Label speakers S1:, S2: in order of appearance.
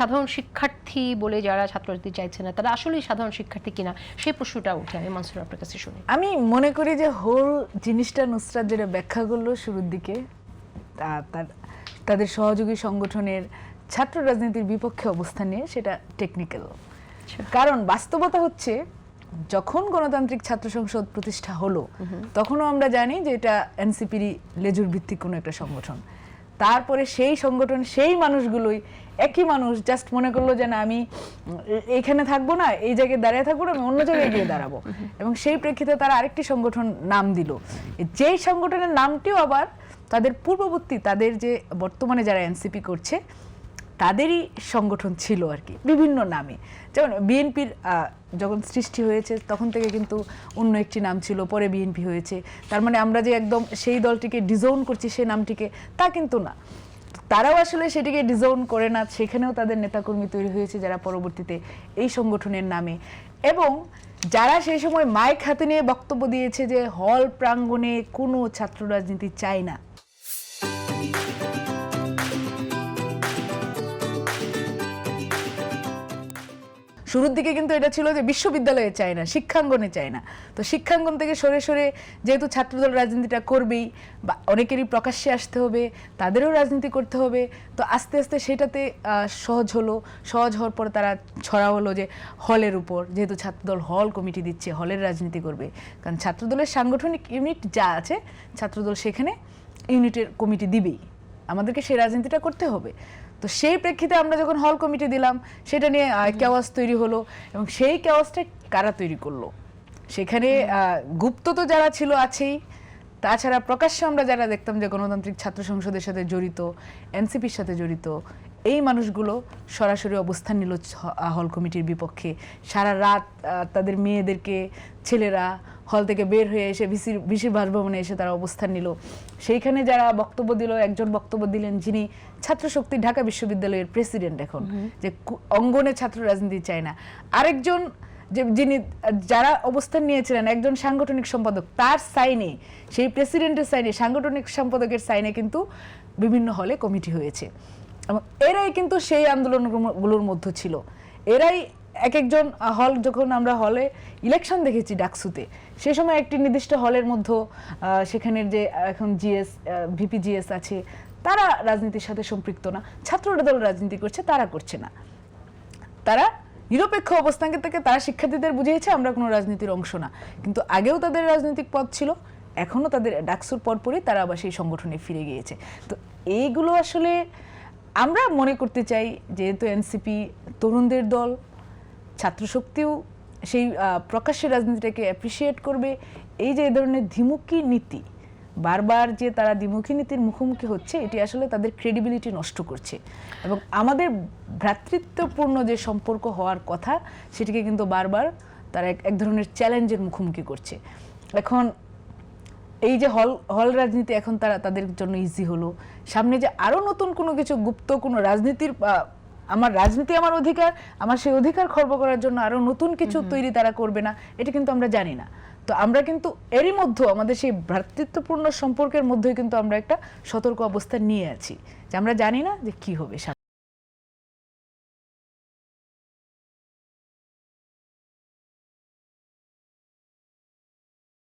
S1: সাধারণ শিক্ষার্থী বলে যারা ছাত্র রাজনীতি চাইছে না তারা আসলেই সাধারণ শিক্ষার্থী কিনা সেই প্রশ্নটা উঠে আমি মনসুর আপনার কাছে শুনি।
S2: আমি মনে করি যে হোল জিনিসটা নুসরাত যেটা ব্যাখ্যা করলো শুরুর দিকে তাদের সহযোগী সংগঠনের ছাত্র রাজনীতির বিপক্ষে অবস্থান নিয়ে সেটা টেকনিক্যাল। কারণ বাস্তবতা হচ্ছে যখন গণতান্ত্রিক ছাত্র সংসদ প্রতিষ্ঠা হলো তখনও আমরা জানি যে এটা এনসিপির লেজুর ভিত্তিক কোনো একটা সংগঠন। তারপরে সেই সংগঠন সেই মানুষগুলোই একই মানুষ জাস্ট মনে করলো যে না আমি এইখানে থাকবো না, এই জায়গায় দাঁড়িয়ে থাকবো না, আমি অন্য জায়গায় গিয়ে দাঁড়াবো, এবং সেই প্রেক্ষিতে তারা আরেকটি সংগঠন নাম দিল। যেই সংগঠনের নামটিও আবার তাদের পূর্ববর্তী তাদের যে বর্তমানে যারা এনসিপি করছে তাদেরই সংগঠন ছিল আর কি, বিভিন্ন নামে। যেমন বিএনপির যখন সৃষ্টি হয়েছে তখন থেকে কিন্তু অন্য একটি নাম ছিল, পরে বিএনপি হয়েছে। তার মানে আমরা যে একদম সেই দলটিকে ডিজাউন করছি সেই নামটিকে, তা কিন্তু না। তারাও আসলে সেটিকে ডিজাউন করে না, সেখানেও তাদের নেতাকর্মী তৈরি হয়েছে যারা পরবর্তীতে এই সংগঠনের নামে, এবং যারা সেই সময় মাইক হাতে নিয়ে বক্তব্য দিয়েছে যে হল প্রাঙ্গণে কোনো ছাত্র রাজনীতি চায় না। শুরুর দিকে কিন্তু এটা ছিল যে বিশ্ববিদ্যালয়ে চায় না, শিক্ষাঙ্গনে চায় না। তো শিক্ষাঙ্গন থেকে সরে সরে যেহেতু ছাত্রদল রাজনীতিটা করবেই, বা অনেকেরই প্রকাশ্যে আসতে হবে, তাদেরও রাজনীতি করতে হবে, তো আস্তে আস্তে সেটাতে সহজ হলো। সহজ হওয়ার পর তারা ছড়া হলো যে হলের উপর, যেহেতু ছাত্রদল হল কমিটি দিচ্ছে, হলের রাজনীতি করবে। কারণ ছাত্রদলের সাংগঠনিক ইউনিট যা আছে ছাত্রদল সেখানে ইউনিটের কমিটি দিবেই, আমাদেরকে সেই রাজনীতিটা করতে হবে। তো সেই প্রেক্ষিতে আমরা যখন হল কমিটি দিলাম সেটা নিয়ে কেওয়াস তৈরি হলো, এবং সেই কেওয়াসটা কারা তৈরি করলো? সেখানে গুপ্ত তো যারা ছিল আছেই, তাছাড়া প্রকাশ্যে আমরা যারা দেখতাম যে গণতান্ত্রিক ছাত্র সংসদের সাথে জড়িত, এনসিপির সাথে জড়িত, এই মানুষগুলো সরাসরি অবস্থান নিল হল কমিটির বিপক্ষে। সারা রাত তাদের মেয়েদেরকে, ছেলেরা হল থেকে বের হয়ে এসে ভিসির বাসভবনে এসে তারা অবস্থান নিল। সেইখানে যারা বক্তব্য দিল, একজন বক্তব্য দিলেন যিনি ছাত্রশক্তি ঢাকা বিশ্ববিদ্যালয়ের প্রেসিডেন্ট এখন, যে অঙ্গনে ছাত্র রাজনীতি চায় না। আরেকজন যিনি যারা অবস্থান নিয়েছিলেন একজন সাংগঠনিক সম্পাদক, তার সাইনে, সেই প্রেসিডেন্টের সাইনে, সাংগঠনিক সম্পাদকের সাইনে কিন্তু বিভিন্ন হলে কমিটি হয়েছে, এবং এরাই কিন্তু সেই আন্দোলনগুলোর মধ্যে ছিল। এরাই এক একজন হল, যখন আমরা হলে ইলেকশন দেখেছি ডাকসুতে, সে সময় একটি নির্দিষ্ট হলের মধ্যে সেখানের যে এখন জিএস ভিপি জিএস আছে তারা রাজনীতির সাথে সম্পৃক্ত না, ছাত্ররা দল রাজনীতি করছে, তারা করছে না। তারা নিরপেক্ষ অবস্থান থেকে তারা শিক্ষার্থীদের বুঝিয়েছে আমরা কোনো রাজনীতির অংশ না, কিন্তু আগেও তাদের রাজনৈতিক পদ ছিল, এখনও তাদের ডাকসুর পরপরই তারা আবার সেই সংগঠনে ফিরে গিয়েছে। তো এইগুলো আসলে আমরা মনে করতে চাই, যেহেতু এনসিপি তরুণদের দল, ছাত্রশক্তিও সেই প্রকাশ্যে রাজনীতিটাকে অ্যাপ্রিসিয়েট করবে। এই যে ধরনের দ্বিমুখী নীতি, বারবার যে তারা দ্বিমুখী নীতির মুখোমুখি হচ্ছে, এটি আসলে তাদের ক্রেডিবিলিটি নষ্ট করছে, এবং আমাদের ভ্রাতৃত্বপূর্ণ যে সম্পর্ক হওয়ার কথা সেটিকে কিন্তু বারবার তারা এক ধরনের চ্যালেঞ্জের মুখোমুখি করছে। এখন এই যে হল রাজনীতি এখন তাদের জন্য ইজি হলো, সামনে যে আরো নতুন কোনো কিছু গুপ্ত কোনো রাজনীতির, আমার রাজনীতি আমার অধিকার, আমার সেই অধিকার খর্ব করার জন্য আরো নতুন কিছু তৈরি তারা করবে না, এটা কিন্তু আমরা জানি না। তো আমরা কিন্তু এরই মধ্যে আমাদের সেই ভ্রাতৃত্বপূর্ণ সম্পর্কের মধ্যে কিন্তু আমরা একটা সতর্ক অবস্থান নিয়ে আছি, যে আমরা জানি না যে কি হবে।